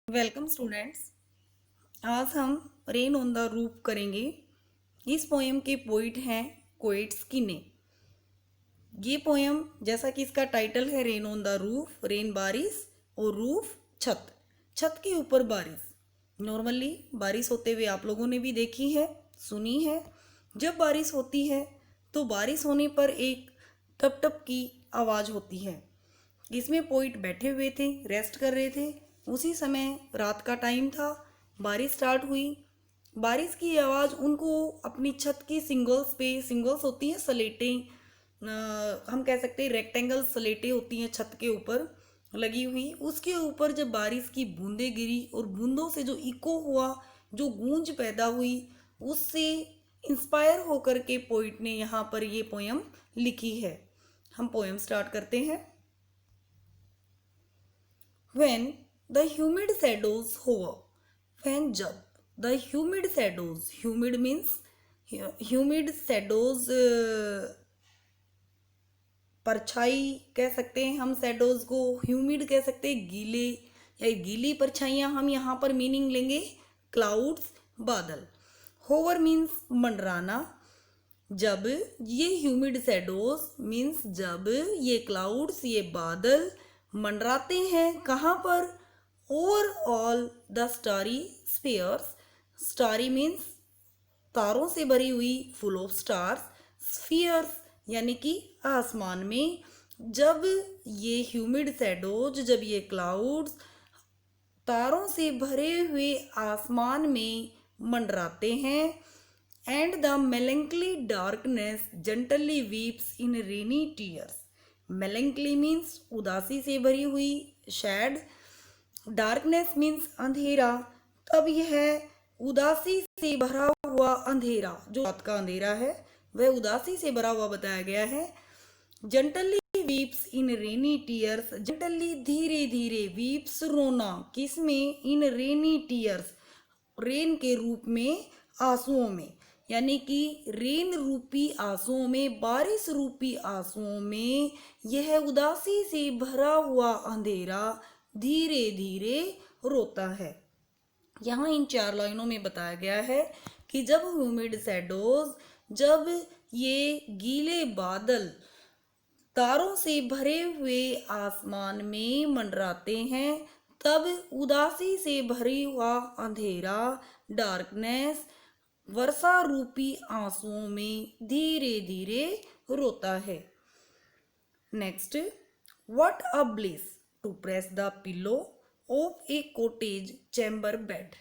Welcome students. आज हम rain on the roof करेंगे। इस पोएम के पोइट हैं कोएट्स किने। ये पोएम जैसा कि इसका टाइटल है rain on the roof, rain बारिश और रूफ छत, छत के ऊपर बारिश। नॉर्मली बारिश होते हुए आप लोगों ने भी देखी है, सुनी है। जब बारिश होती है तो बारिश होने पर एक टप टप की आवाज़ होती है। इसमें पोइट बैठे हुए थे, रेस्ट कर रहे थे। उसी समय रात का टाइम था, बारिश स्टार्ट हुई। बारिश की आवाज़ उनको अपनी छत की सिंगल्स पे, सिंगल्स होती हैं सलेटें, हम कह सकते हैं रेक्टेंगल सलेटें होती हैं छत के ऊपर लगी हुई, उसके ऊपर जब बारिश की बूंदें गिरी और बूंदों से जो इको हुआ, जो गूंज पैदा हुई, उससे इंस्पायर होकर के पोइट ने यहाँ पर ये पोएम लिखी है। हम पोएम स्टार्ट करते हैं। When the humid shadows hover, when जब the humid shadows, humid means humid shadows, परछाई कह सकते हैं हम, शैडोज को ह्यूमिड कह सकते हैं, गीले या गीली परछाइयाँ। हम यहाँ पर मीनिंग लेंगे क्लाउड्स, बादल। होवर मीन्स मंडराना। जब ये ह्यूमिड शैडोज मीन्स जब ये क्लाउड्स, ये बादल मंडराते हैं, कहाँ पर? Over all the starry spheres. Starry means तारों से भरी हुई, फुल ऑफ स्टार्स। स्फीयर्स यानी कि आसमान में। जब ये ह्यूमिड शैडोज, जब ये क्लाउड्स तारों से भरे हुए आसमान में मंडराते हैं, and the melancholy darkness gently weeps in rainy tears। melancholy means उदासी से भरी हुई, शैड। डार्कनेस मीन्स अंधेरा। तब यह उदासी से भरा हुआ अंधेरा, जो रात का अंधेरा है, वह उदासी से भरा हुआ बताया गया है। जेंटली वीप्स इन रेनी टीयर्स, जेंटली धीरे धीरे, वीप्स रोना, किसमें? इन रेनी टीयर्स, रेन के रूप में, आंसुओं में, यानी कि रेन रूपी आंसुओं में, बारिश रूपी आंसुओं में यह उदासी से भरा हुआ अंधेरा धीरे धीरे रोता है। यहाँ इन 4 लाइनों में बताया गया है कि जब ह्यूमिड शैडोज, जब ये गीले बादल तारों से भरे हुए आसमान में मंडराते हैं, तब उदासी से भरी हुआ अंधेरा, डार्कनेस, वर्षा रूपी आंसुओं में धीरे धीरे रोता है। Next, what a bliss to press the pillow of a cottage chamber bed.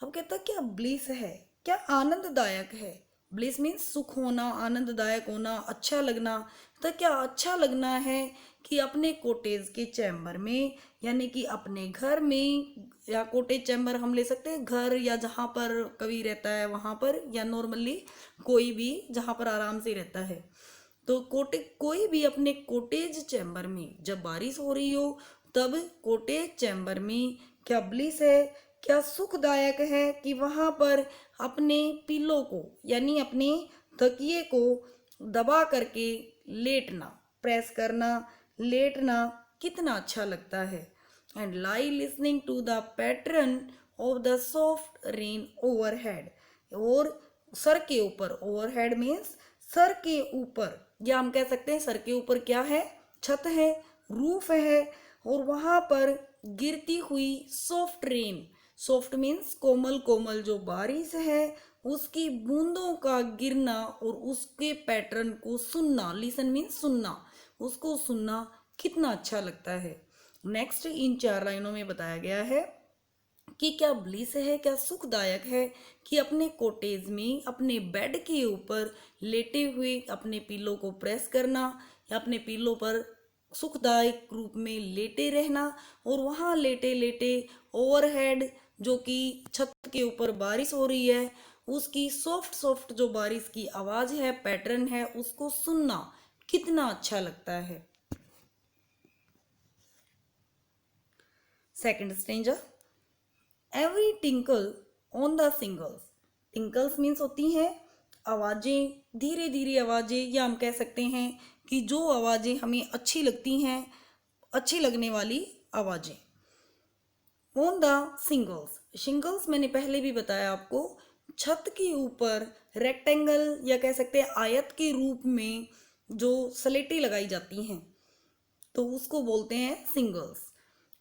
हम कहते हैं क्या ब्लिस है, क्या आनंददायक है। ब्लिस मीन्स सुख होना, आनंददायक होना, अच्छा लगना। तो क्या अच्छा लगना है कि अपने कॉटेज के चैम्बर में, यानी कि अपने घर में, या कॉटेज चैम्बर हम ले सकते हैं घर, या जहाँ पर कभी रहता है वहाँ पर, या नॉर्मली कोई भी जहाँ पर आराम से रहता है। तो कोई भी अपने कॉटेज चैम्बर में जब बारिश हो रही हो, तब कॉटेज चैम्बर में क्या ब्लिस है, क्या सुखदायक है कि वहाँ पर अपने पिलो को, यानी अपने तकिए को दबा करके लेटना, प्रेस करना, लेटना कितना अच्छा लगता है। And lie listening to the pattern of the soft rain overhead. और सर के ऊपर, ओवरहेड मीन्स सर के ऊपर, या हम कह सकते हैं सर के ऊपर क्या है? छत है, रूफ है, और वहां पर गिरती हुई सॉफ्ट रेन। सॉफ्ट मीन्स कोमल, कोमल जो बारिश है, उसकी बूंदों का गिरना और उसके पैटर्न को सुनना। लिसन मीन्स सुनना, उसको सुनना कितना अच्छा लगता है। नेक्स्ट इन 4 लाइनों में बताया गया है कि क्या ब्लिस है, क्या सुखदायक है कि अपने कॉटेज में, अपने बेड के ऊपर लेटे हुए अपने पिलो को प्रेस करना, या अपने पिलो पर सुखदायक रूप में लेटे रहना, और वहाँ लेटे लेटे ओवरहेड, जो कि छत के ऊपर बारिश हो रही है, उसकी सॉफ्ट सॉफ्ट जो बारिश की आवाज़ है, पैटर्न है, उसको सुनना कितना अच्छा लगता है। Second stanza, every tinkle on the shingles. Tinkles means होती हैं आवाज़ें, धीरे धीरे आवाज़ें, या हम कह सकते हैं कि जो आवाज़ें हमें अच्छी लगती हैं, अच्छी लगने वाली आवाज़ें। ऑन द सिंगल्स, शिंगल्स मैंने पहले भी बताया आपको, छत के ऊपर रेक्टेंगल या कह सकते हैं आयत के रूप में जो स्लेटें लगाई जाती हैं तो उसको बोलते हैं सिंगल्स।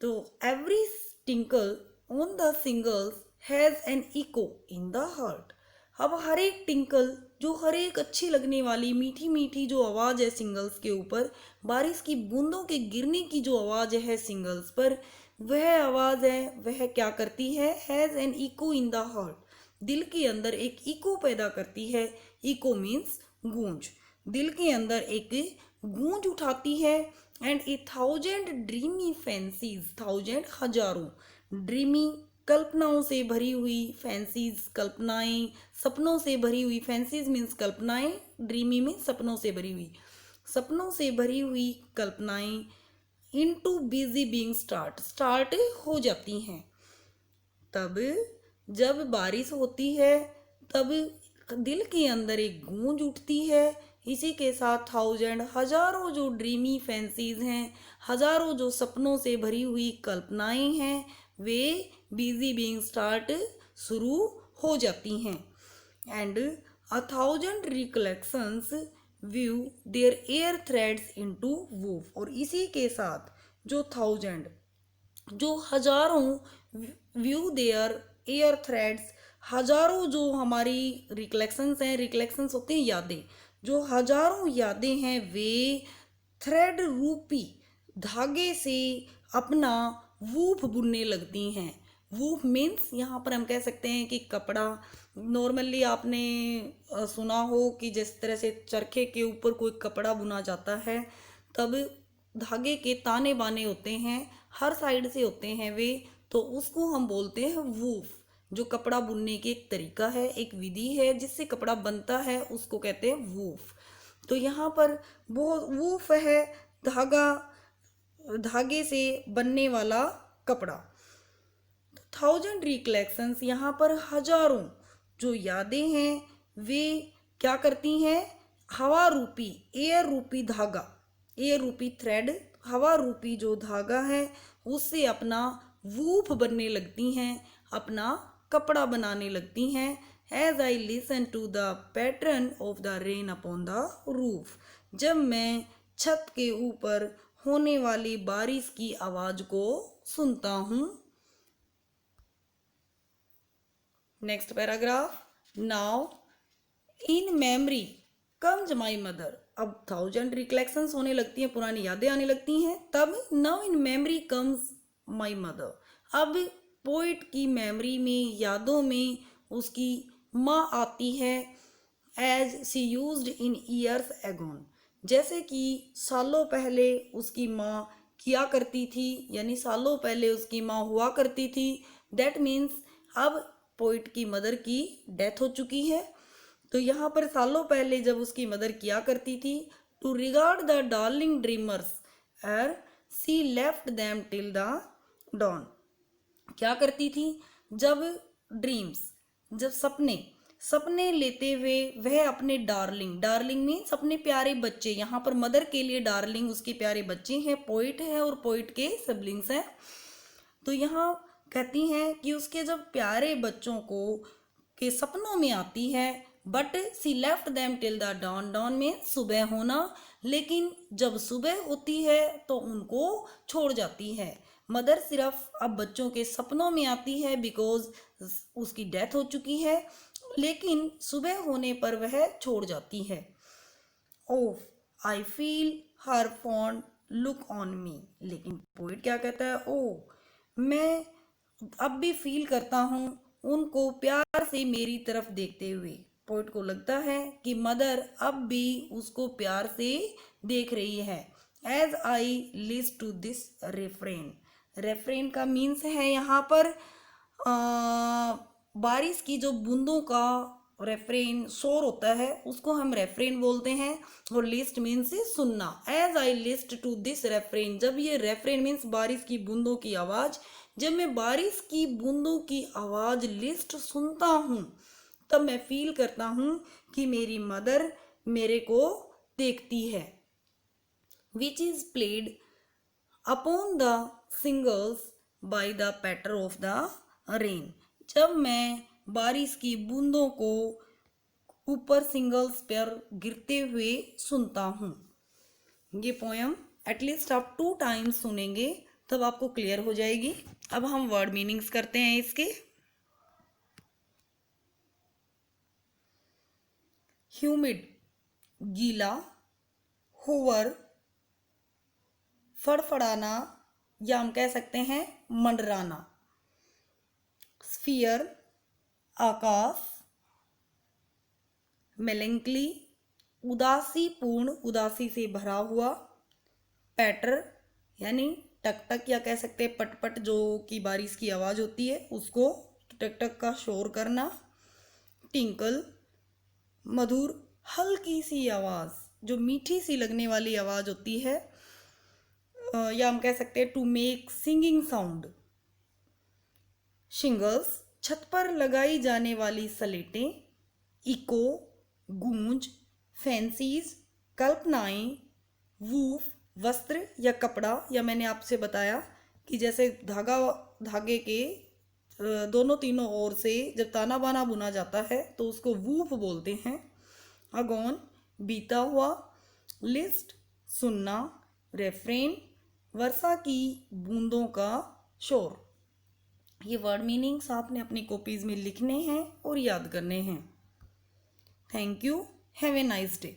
तो every tinkle on the shingles has an echo in the heart. अब हर एक टिंकल, जो हर एक अच्छी लगने वाली मीठी मीठी जो आवाज़ है सिंगल्स के ऊपर, बारिश की बूंदों के गिरने की जो आवाज़ है सिंगल्स पर, वह आवाज़ है वह क्या करती है, has an echo in the heart, दिल के अंदर एक इको पैदा करती है। इको मीन्स गूंज, दिल के अंदर एक गूंज उठाती है। And A thousand dreamy fancies, thousand हजारों, ड्रीमी कल्पनाओं से भरी हुई, फैंसीज कल्पनाएं, सपनों से भरी हुई, फैंसीज मीन्स कल्पनाएं, ड्रीमी में सपनों से भरी हुई, सपनों से भरी हुई कल्पनाएं इनटू बिजी बीइंग स्टार्ट हो जाती हैं। तब जब बारिश होती है तब दिल के अंदर एक गूंज उठती है। इसी के साथ थाउजेंड, हजारों जो ड्रीमी फैंसीज हैं, हजारों जो सपनों से भरी हुई कल्पनाएं हैं, वे बिजी बीइंग स्टार्ट शुरू हो जाती हैं। And a thousand recollections weave their air threads into woof, और इसी के साथ जो थाउजेंड, जो हजारों व्यू देयर एयर थ्रेड्स, हजारों जो हमारी रिकलेक्शंस हैं, रिकलेक्शंस होते हैं यादें, जो हजारों यादें हैं वे थ्रेड रूपी धागे से अपना वूफ बुनने लगती हैं। वूफ मीन्स यहाँ पर हम कह सकते हैं कि कपड़ा, नॉर्मली आपने सुना हो कि जिस तरह से चरखे के ऊपर कोई कपड़ा बुना जाता है, तब धागे के ताने बाने होते हैं, हर साइड से होते हैं वे, तो उसको हम बोलते हैं वूफ। जो कपड़ा बुनने की एक तरीका है, एक विधि है जिससे कपड़ा बनता है, उसको कहते हैं वूफ। तो यहाँ पर वो वूफ है धागा, धागे से बनने वाला कपड़ा। थाउजेंड रिकलेक्शंस, यहाँ पर हजारों जो यादें हैं वे क्या करती हैं, हवा रूपी, एयर रूपी धागा, एयर रूपी थ्रेड, हवा रूपी जो धागा है उससे अपना वूफ बनने लगती हैं, अपना कपड़ा बनाने लगती हैं। As I listen to the pattern of the rain upon the roof, जब मैं छत के ऊपर होने वाली बारिश की आवाज को सुनता हूँ। Next paragraph, now in memory comes my mother. अब थाउजेंड रिकलेक्शंस होने लगती हैं, पुरानी यादें आने लगती हैं, तब now in memory comes my mother, अब पोइट की मेमोरी में, यादों में उसकी माँ आती है। As she used in years agone, जैसे कि सालों पहले उसकी माँ किया करती थी, यानी सालों पहले उसकी माँ हुआ करती थी। दैट मीन्स अब पोइट की मदर की डेथ हो चुकी है, तो यहाँ पर सालों पहले जब उसकी मदर किया करती थी, to regard the darling dreamers ere she left them till the dawn, क्या करती थी, जब ड्रीम्स, जब सपने, सपने लेते हुए वह अपने डार्लिंग, डार्लिंग मीन्स अपने प्यारे बच्चे, यहाँ पर मदर के लिए डार्लिंग उसके प्यारे बच्चे हैं, पोइट है और पोइट के सिबलिंग्स हैं। तो यहाँ कहती हैं कि उसके जब प्यारे बच्चों को के सपनों में आती है, but she left them till the dawn, dawn में सुबह होना, लेकिन जब सुबह होती है तो उनको छोड़ जाती है। मदर सिर्फ अब बच्चों के सपनों में आती है बिकॉज उसकी डेथ हो चुकी है, लेकिन सुबह होने पर वह छोड़ जाती है। Oh I feel her fond look on me, लेकिन पोइट क्या कहता है, ओह मैं अब भी फील करता हूँ उनको प्यार से मेरी तरफ देखते हुए। पोइट को लगता है कि मदर अब भी उसको प्यार से देख रही है। As I list to this refrain, refrain का मीन्स है यहाँ पर बारिश की जो बूंदों का रेफ्रेन शोर होता है उसको हम रेफ्रेन बोलते हैं, और लिस्ट मीन्स सुनना। As I list to this refrain, जब ये रेफ्रेन मीन्स बारिश की बूंदों की आवाज़, जब मैं बारिश की बूंदों की आवाज़ लिस्ट सुनता हूँ तब मैं फील करता हूँ कि मेरी मदर मेरे को देखती है। Which is played upon the singles by the patter of the rain. जब मैं बारिश की बूंदों को ऊपर सिंगल्स पर गिरते हुए सुनता हूँ। ये पोयम एटलीस्ट आप 2 टाइम्स सुनेंगे तब आपको क्लियर हो जाएगी। अब हम वर्ड मीनिंग्स करते हैं इसके। ह्यूमिड गीला, होवर फड़फड़ाना या हम कह सकते हैं मंडराना, स्फीयर आकाश, मेलेंकली उदासीपूर्ण, उदासी से भरा हुआ, पैटर यानी टकटक या कह सकते हैं पटपट जो कि बारिश की आवाज़ होती है उसको टकटक का शोर करना, टिंकल मधुर हल्की सी आवाज़ जो मीठी सी लगने वाली आवाज़ होती है, या हम कह सकते हैं to make singing sound, shingles छत पर लगाई जाने वाली सलेटें, इको गूंज, फैंसीज कल्पनाएं, वूफ वस्त्र या कपड़ा, या मैंने आपसे बताया कि जैसे धागे के दोनों तीनों ओर से जब ताना बाना बुना जाता है तो उसको वूफ बोलते हैं। अगौन बीता हुआ, लिस्ट सुनना, रेफ्रेन वर्षा की बूंदों का शोर। ये वर्ड मीनिंग्स आपने अपनी कॉपीज में लिखने हैं और याद करने हैं। Thank you, have a nice day.